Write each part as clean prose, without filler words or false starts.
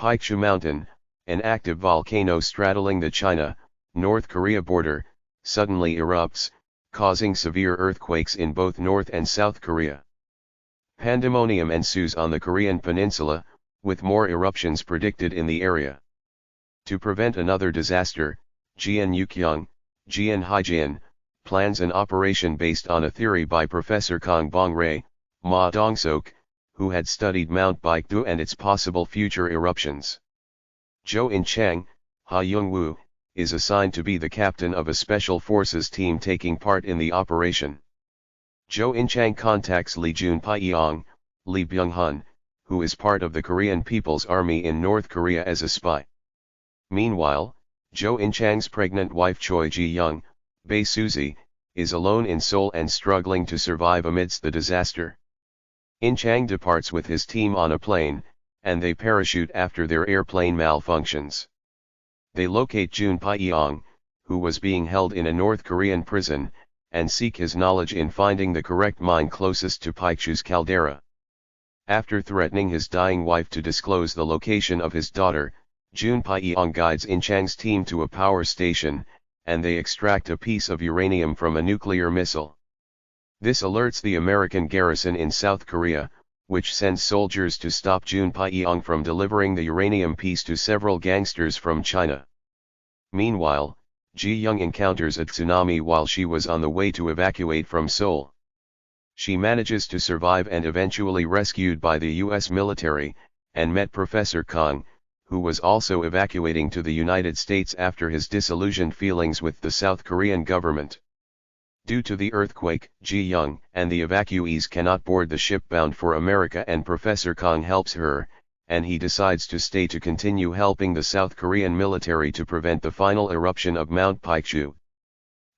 Paektu Mountain, an active volcano straddling the China-North Korea border, suddenly erupts, causing severe earthquakes in both North and South Korea. Pandemonium ensues on the Korean peninsula, with more eruptions predicted in the area. To prevent another disaster, Hye-jin and Hye-jin plans an operation based on a theory by Professor Kang Bong-rae, Ma Dong-seok, who had studied Mount Paektu and its possible future eruptions. Jo In-chang, Jung-woo, is assigned to be the captain of a special forces team taking part in the operation. Jo In-chang contacts Lee Jun-pyong, Lee Byung-hun, who is part of the Korean People's Army in North Korea as a spy. Meanwhile, Jo In-chang's pregnant wife Choi Ji-young, Bae Suzy, is alone in Seoul and struggling to survive amidst the disaster. In-chang departs with his team on a plane, and they parachute after their airplane malfunctions. They locate Jun-pyong, who was being held in a North Korean prison, and seek his knowledge in finding the correct mine closest to Paektu's caldera. After threatening his dying wife to disclose the location of his daughter, Jun-pyong guides In-chang's team to a power station, and they extract a piece of uranium from a nuclear missile. This alerts the American garrison in South Korea, which sends soldiers to stop Jun-pyong from delivering the uranium piece to several gangsters from China. Meanwhile, Ji-young encounters a tsunami while she was on the way to evacuate from Seoul. She manages to survive and eventually rescued by the US military, and met Professor Kang, who was also evacuating to the United States after his disillusioned feelings with the South Korean government. Due to the earthquake, Ji-young and the evacuees cannot board the ship bound for America, and Professor Kang helps her, and he decides to stay to continue helping the South Korean military to prevent the final eruption of Mount Paektu.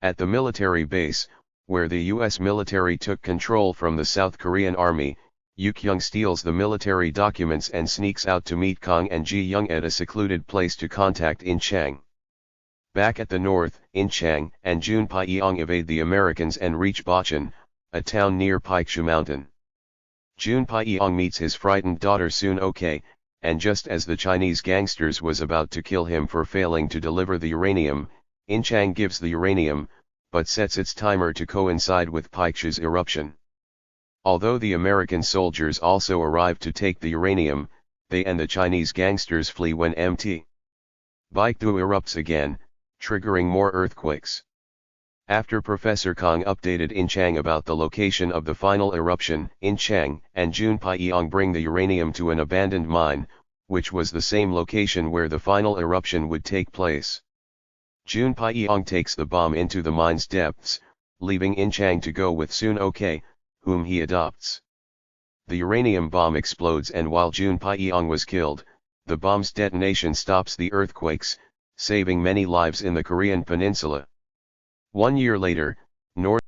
At the military base, where the US military took control from the South Korean army, Yuk-young steals the military documents and sneaks out to meet Kang and Ji-young at a secluded place to contact In-chang. Back at the north, In-chang and Jun-pyong evade the Americans and reach Bocheon, a town near Paektu Mountain. Jun-pyong meets his frightened daughter Soon-ok, and just as the Chinese gangsters was about to kill him for failing to deliver the uranium, In-chang gives the uranium, but sets its timer to coincide with Paektu's eruption. Although the American soldiers also arrive to take the uranium, they and the Chinese gangsters flee when Mt. Paektu erupts again, triggering more earthquakes. After Professor Kang updated In-chang about the location of the final eruption, In-chang and Jun-pyong bring the uranium to an abandoned mine, which was the same location where the final eruption would take place. Jun-pyong takes the bomb into the mine's depths, leaving In-chang to go with Soon-ok, whom he adopts. The uranium bomb explodes, and while Jun-pyong was killed, the bomb's detonation stops the earthquakes, saving many lives in the Korean peninsula. 1 year later, North